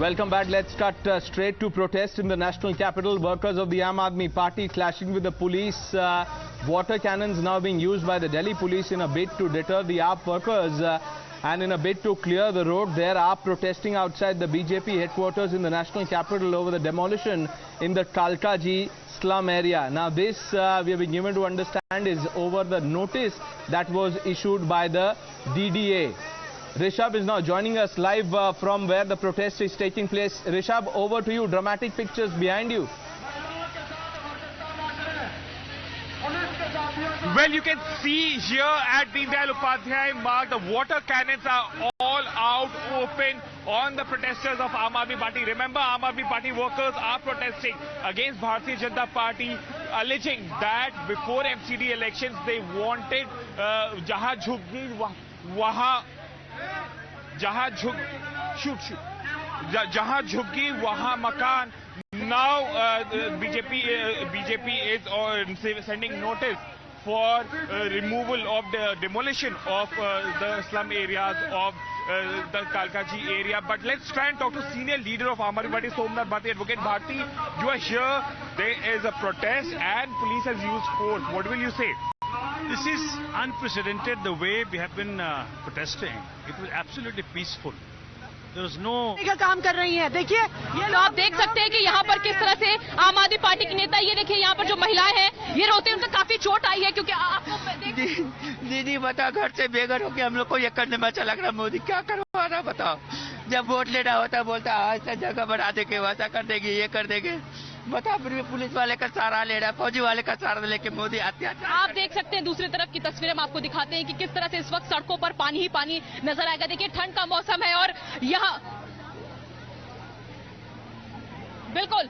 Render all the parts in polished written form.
Welcome back. Let's cut straight to protest in the national capital. Workers of the Aam Aadmi Party clashing with the police. Water cannons now being used by the Delhi police in a bid to deter the AAP workers. And in a bid to clear the road, they are protesting outside the BJP headquarters in the national capital over the demolition in the Kalkaji Slum area. Now this, we have been given to understand, is over the notice that was issued by the DDA. Rishabh is now joining us live from where the protest is taking place. Rishabh, over to you. Dramatic pictures behind you. Well, you can see here at Deen Dayal Upadhyay Marg, the water cannons are all out open on the protesters of Aam Aadmi Party. Remember, Aam Aadmi Party workers are protesting against Bharatiya Janata Party, alleging that before MCD elections they wanted jahan jhuggi wahan makan. Now BJP is sending notice for removal of the demolition of the slum areas of the Kalkaji area. But let's try and talk to senior leader of Aam Aadmi Party, Somnath Bharti, Advocate Bharti. You are here, there is a protest and police has used force. What will you say? This is unprecedented, the way we have been protesting. It was absolutely peaceful. There was no... काम कर रही है। देखिए, ये तो आप देख सकते हैं कि यहाँ पर किस तरह से आम आदमी पार्टी के नेता, ये देखिए यहाँ पर जो महिलाएं हैं, ये रोते हैं, उनको काफी चोट आई है क्योंकि आपको दीदी बता, घर से बेघर होके हम लोग को ये करने में अच्छा लग रहा। मोदी क्या करवा रहा बताओ। जब वोट लेना होता बोलता ऐसा जगह बना देंगे, वैसा कर देंगे, ये कर देंगे। बता, फिर भी पुलिस वाले का सहारा ले रहा है, फौजी वाले का सहारा लेके मोदी अत्याचार। आप देख सकते हैं दूसरी तरफ की तस्वीरें हम आपको दिखाते हैं कि किस तरह से इस वक्त सड़कों पर पानी ही पानी नजर आएगा। देखिए, ठंड का मौसम है और यहाँ बिल्कुल।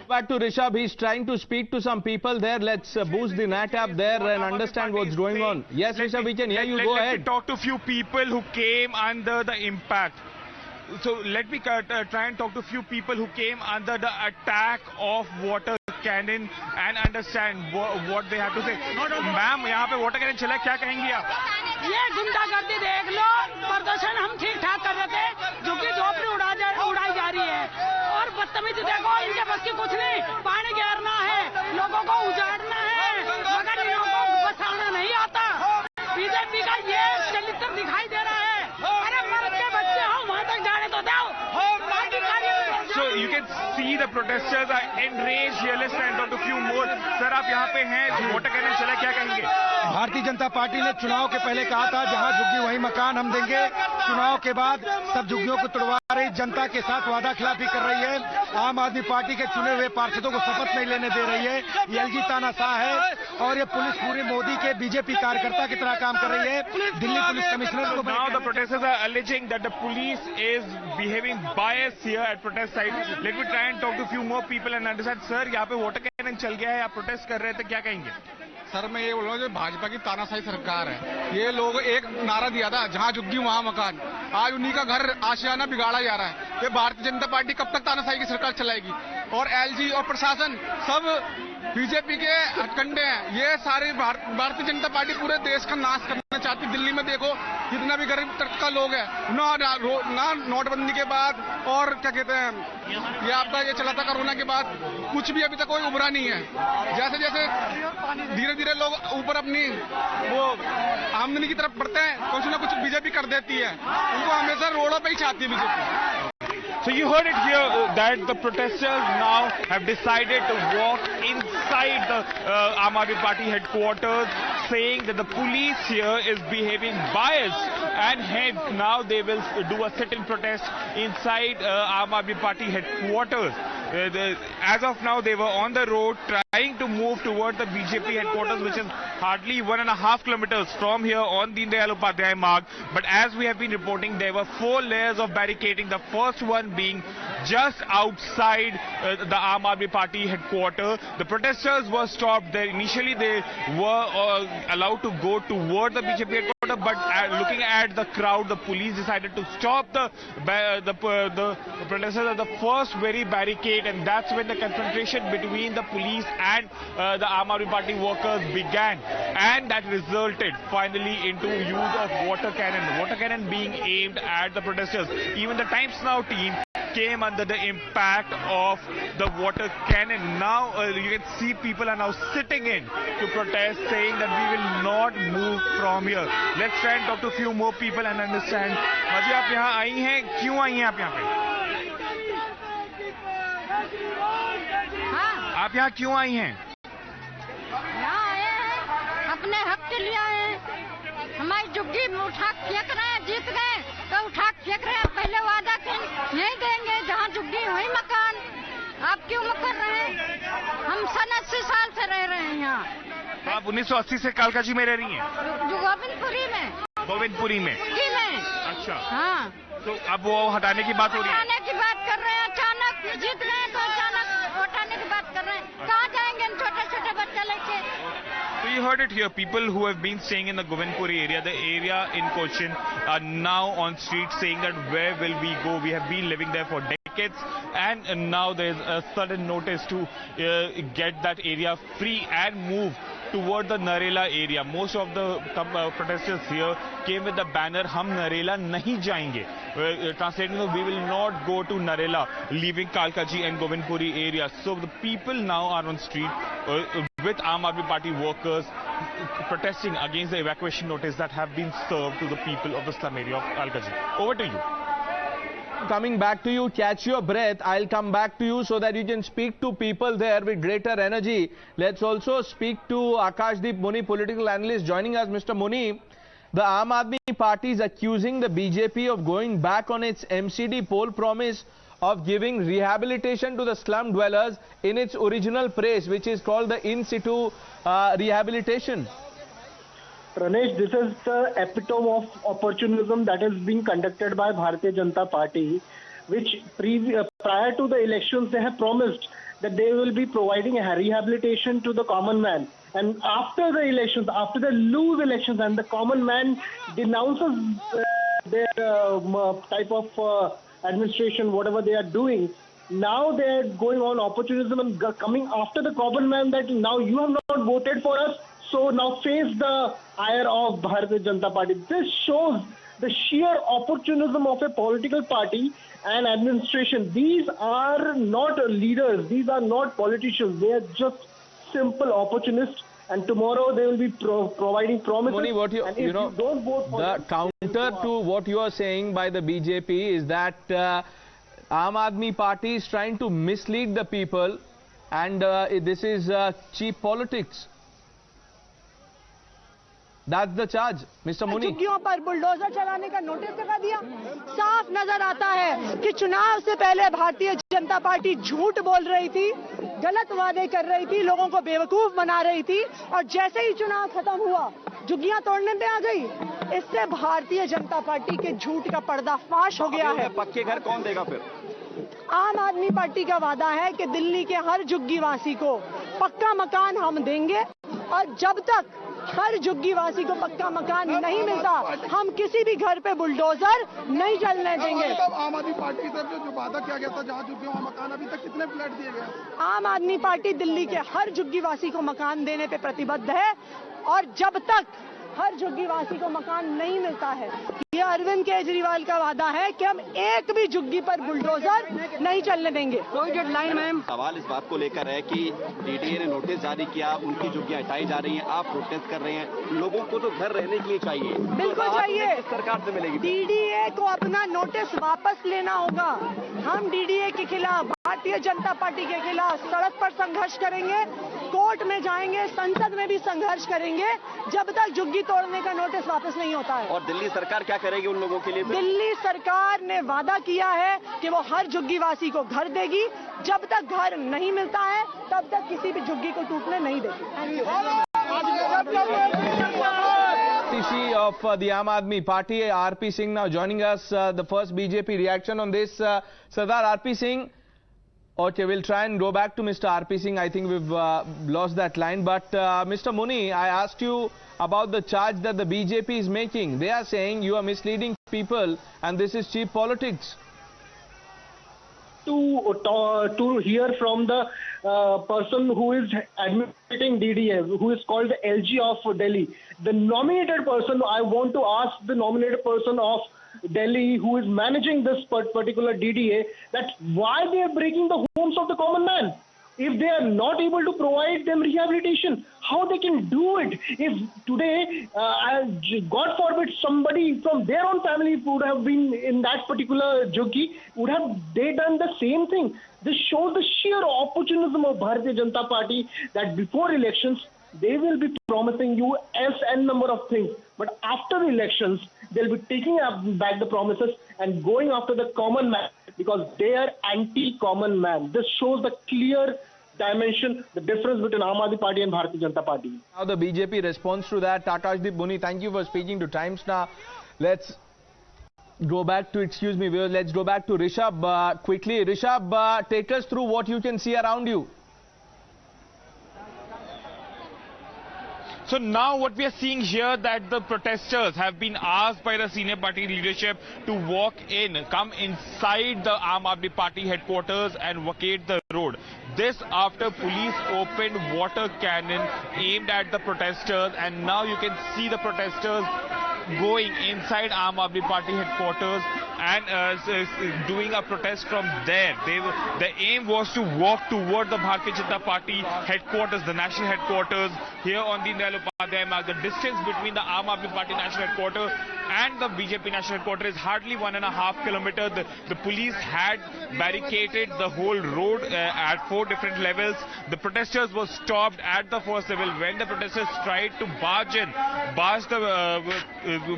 Back to Rishabh, he's trying to speak to some people there. Let's boost the net up there and understand what's going on. Yes, Rishabh, we can hear you. Go ahead. Let me talk to a few people who came under the impact. So let me try and talk to a few people who came under the attack of water cannon and understand what they have to say. Ma'am, यहाँ पे water cannon चला, क्या कहेंगी आप? ये गुंडागर्दी देख लो, प्रदर्शन हम ठीक ठाक कर रहे थे, जो कि झोपड़ी उड़ाई जा रही है और बदतमीजी देखो, इनके बस की कुछ नहीं, पानी गिरना है, लोगों को उजाड़ना है, मगर इन लोगों को बचाना नहीं आता। बीजेपी का ये चरित्र दिखाई दे रहा है। अरे मर्द के बच्चे हो, वहां तक जाने तो दो। So you can see the protesters are enraged here. Let's try and talk to a few more. Sir, आप यहाँ पे हैं, वोटर कैनन चला, क्या कहेंगे? भारतीय जनता पार्टी ने चुनाव के पहले कहा था जहां झुग्गी वहीं मकान हम देंगे। चुनाव के बाद सब झुग्गियों को तुड़वा रही, जनता के साथ वादा खिलाफी कर रही है। आम आदमी पार्टी के चुने हुए पार्षदों को शपथ नहीं लेने दे रही है। ये एलजी तानाशाह है और ये पुलिस पूरे मोदी के बीजेपी कार्यकर्ता की तरह काम कर रही है। दिल्ली पुलिस कमिश्नर को now the protesters are alleging that the police is behaving biased here at protest site. Let me try and talk to a few more people and understand. Sir, यहाँ पे वोटर कैनन चल गया है, आप protest कर रहे थे, क्या कहेंगे? सर, मैं ये बोल रहा हूँ जो भाजपा की तानाशाही सरकार है, ये लोग एक नारा दिया था जहां झुग्गी वहां मकान, आज उन्हीं का घर आशियाना बिगाड़ा जा रहा है। ये भारतीय जनता पार्टी कब तक तानाशाही की सरकार चलाएगी? और एलजी और प्रशासन सब बीजेपी के हथकंडे हैं। ये सारे भारतीय जनता पार्टी पूरे देश का नाश करना चाहती। दिल्ली में देखो जितना भी गरीब तबका का लोग है ना नोटबंदी के बाद और क्या कहते हैं, ये आपका ये चला था कोरोना के बाद, कुछ भी अभी तक कोई उभरा नहीं है। जैसे जैसे धीरे धीरे लोग ऊपर अपनी वो आमदनी की तरफ बढ़ते हैं, कुछ ना कुछ बीजेपी कर देती है। उनको हमेशा रोडों पे ही चाहती है BJP. So you heard it here that the protesters now have decided to walk inside the Aam Aadmi Party headquarters, saying that the police here is behaving biased and hence now they will do a sit-in protest inside Aam Aadmi Party headquarters. As of now, they were on the road trying to move towards the BJP headquarters, which is hardly 1.5 kilometers from here on Deen Dayal Upadhyay Marg. But as we have been reporting, there were 4 layers of barricading. The first one being just outside the Aam Aadmi Party headquarters. The protesters were stopped there. Initially, they were allowed to go toward the BJP headquarters. but looking at the crowd, the police decided to stop the protesters at the first very barricade, and that's when the confrontation between the police and the Aam Aadmi Party workers began, and that resulted finally into use of water cannon being aimed at the protesters. Even the Times Now team came under the impact of the water cannon. Now you can see people are now sitting in to protest, saying that we will not move from here. Let's try and talk to a few more people and understand. माजी, आप यहाँ आई हैं, क्यों आई हैं आप यहाँ पे? हाँ। आप यहाँ क्यों आई हैं? यहाँ आए हैं, अपने हक के लिए आए हैं। हमारी जुग्गी उठा फेंक रहे हैं, जीत गए तो उठा फेंक रहे हैं। पहले वादा नहीं देंगे, जहाँ जुग्गी वहीं मकान। आप क्यों कर रहे हैं? हम 80 साल से रह रहे हैं यहाँ। तो आप 1980 से कालकाजी में रह रही हैं? जो गोविंदपुरी में। गोविंदपुरी में? अच्छा। हाँ। तो अब वो हटाने की बात हो रही है? हटाने की बात कर रहे हैं। अचानक जीत गए तो अचानक हटाने की बात कर रहे हैं। कहाँ जाएंगे इन छोटे-छोटे बच्चे लेके? So you heard it here. People who have been staying in the Govindpuri area, the area in question, are now on street saying that where will we go? We have been living there for decades, and now there is a sudden notice to get that area free and move toward the Narela area. Most of the protesters here came with the banner, "Hum Narela nahi jayenge." Translating, we will not go to Narela, leaving Kalkaji and Govindpuri area. So the people now are on street with Aam Aadmi Party workers protesting against the evacuation notice that have been served to the people of the slum area of Kalkaji. Over to you. Coming back to you, catch your breath. I'll come back to you so that you can speak to people there with greater energy. Let's also speak to Akashdeep Muni, political analyst, joining us. Mr. Muni, the Aam Aadmi Party is accusing the BJP of going back on its MCD poll promise of giving rehabilitation to the slum dwellers in its original phrase, which is called the in situ rehabilitation. Ranesh, this is the epitome of opportunism that is being conducted by Bharatiya Janata Party, which prior to the elections they have promised that they will be providing a rehabilitation to the common man. And after the elections, after they lose elections and the common man denounces their type of administration, whatever they are doing, now they are going on opportunism and coming after the common man that now you have not voted for us, so now face the ire of Bharatiya Janata Party. This shows the sheer opportunism of a political party and administration. These are not leaders, these are not politicians, they are just simple opportunists. And tomorrow they will be providing promises. Moni, what and if you don't vote for the counter to what you are saying by the BJP is that Aam Aadmi Party is trying to mislead the people, and this is cheap politics. That's the charge, Mr. Muni. झुग्गियों पर bulldozer चलाने का notice लगा दिया। साफ नजर आता है कि चुनाव से पहले भारतीय जनता पार्टी झूठ बोल रही थी, गलत वादे कर रही थी, लोगों को बेवकूफ बना रही थी, और जैसे ही चुनाव खत्म हुआ झुग्गियां तोड़ने पे आ गई। इससे भारतीय जनता पार्टी के झूठ का पर्दाफाश हो गया है। पक्के घर कौन देगा फिर? आम आदमी पार्टी का वादा है कि दिल्ली के हर झुग्गी वासी को पक्का मकान हम देंगे, और जब तक हर झुग्गी वासी को पक्का मकान नहीं मिलता, हम किसी भी घर पे बुलडोजर नहीं चलने देंगे। आम आदमी पार्टी से जो वादा किया गया था, जहाँ झुग्गियों में मकान, अभी तक कितने फ्लैट दिए गए? आम आदमी पार्टी दिल्ली के हर झुग्गी वासी को मकान देने पे प्रतिबद्ध है, और जब तक हर झुग्गी वासी को मकान नहीं मिलता है, ये अरविंद केजरीवाल का वादा है कि हम एक भी झुग्गी पर बुलडोजर नहीं चलने देंगे। कोई डेडलाइन मैम? सवाल इस बात को लेकर है कि डीडीए ने नोटिस जारी किया, उनकी झुग्गियां हटाई जा रही हैं, आप प्रोटेस्ट कर रहे हैं। लोगों को तो घर रहने के लिए चाहिए, बिल्कुल चाहिए। सरकार से मिलेगी। डीडीए को अपना नोटिस वापस लेना होगा। हम डीडीए के खिलाफ, भारतीय जनता पार्टी के खिलाफ सड़क पर संघर्ष करेंगे, कोर्ट में जाएंगे, संसद में भी संघर्ष करेंगे, जब तक झुग्गी तोड़ने का नोटिस वापस नहीं होता है। और दिल्ली सरकार क्या करेगी उन लोगों के लिए? दिल्ली सरकार ने वादा किया है कि वो हर झुग्गी वासी को घर देगी। जब तक घर नहीं मिलता है, तब तक किसी भी झुग्गी को टूटने नहीं देगी। Of the Aam Aadmi Party, RP Singh now joining us. The first BJP reaction on this. Sardar RP Singh. Okay, we'll try and go back to Mr. RP Singh. I think we've lost that line. But Mr. Muni, I asked you about the charge that the BJP is making. They are saying you are misleading people and this is cheap politics. To hear from the person who is administrating DDA, who is called the LG of Delhi, the nominated person, I want to ask the nominated person of Delhi who is managing this particular DDA, that why they are breaking the homes of the common man. If they are not able to provide them rehabilitation, how they can do it? If today, God forbid, somebody from their own family would have been in that particular juggi, would have they done the same thing? This shows the sheer opportunism of Bharatiya Janata Party, that before elections, they will be promising you n number of things. But after the elections, they'll be taking back the promises and going after the common man, because they are anti-common man. This shows the clear dimension, the difference between Aam Aadmi Party and Bharatiya Janata Party. Now the BJP response to that. Takashdeep Muni, thank you for speaking to Times Now. Let's go back to, let's go back to Rishabh quickly. Rishabh, take us through what you can see around you. So now what we are seeing here, that the protesters have been asked by the senior party leadership to come inside the Aam Aadmi Party headquarters and vacate the road. This after police opened water cannon aimed at the protesters, and now you can see the protesters going inside Aam Aadmi Party headquarters and doing a protest from there. The aim was to walk toward the Bharatiya Janata Party headquarters, the national headquarters here on the Deen Dayal Upadhyay Marg. The distance between the Aam Aadmi Party national headquarters and the BJP national headquarters is hardly 1.5 kilometers. The police had barricaded the whole road at 4 different levels. The protesters were stopped at the first level. When the protesters tried to barge the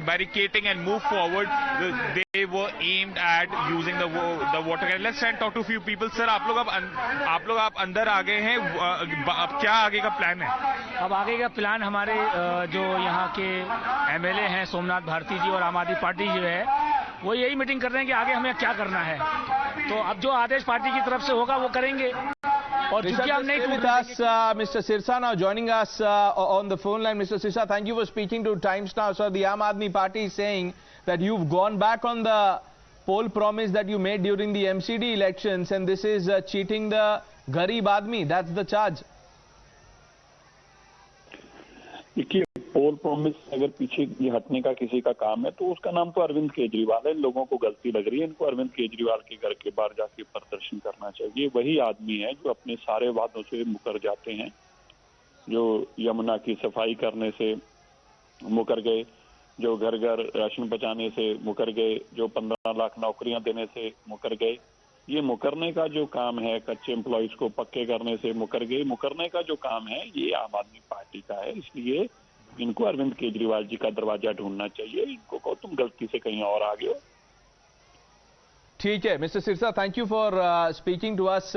barricading and move forward, they were aimed at using the water cannon. Let's try and talk to a few people. Sir, आप लोग आप अंदर आ गए हैं, अब क्या आगे का प्लान है? अब आगे का प्लान हमारे जो यहाँ के एमएलए हैं सोमनाथ भारती जी और आम आदमी पार्टी जो है, वो यही मीटिंग कर रहे हैं कि आगे हमें क्या करना है. तो अब जो आदेश पार्टी की तरफ से होगा वो करेंगे. With us, Mr. Sirsa now joining us on the phone line. Mr. Sirsa, thank you for speaking to Times Now. So the Aam Aadmi Party is saying that you've gone back on the poll promise that you made during the MCD elections, and this is cheating the Garib Aadmi. That's the charge. देखिए, पोल promise अगर पीछे ये हटने का किसी का काम है तो उसका नाम तो अरविंद केजरीवाल है. इन लोगों को गलती लग रही है. इनको अरविंद केजरीवाल के घर के बाहर जाके प्रदर्शन करना चाहिए. वही आदमी है जो अपने सारे वादों से मुकर जाते हैं, जो यमुना की सफाई करने से मुकर गए, जो घर घर राशन पहुंचाने से मुकर गए, जो 15 लाख नौकरियां देने से मुकर गए. ये मुकरने का जो काम है, कच्चे एम्प्लॉइज को पक्के करने से मुकर गए, मुकरने का जो काम है ये आम आदमी पार्टी का है. इसलिए इनको अरविंद केजरीवाल जी का दरवाजा ढूंढना चाहिए. इनको कहो तुम गलती से कहीं और आ गए हो. ठीक है mister Sirsa, thank you for speaking to us.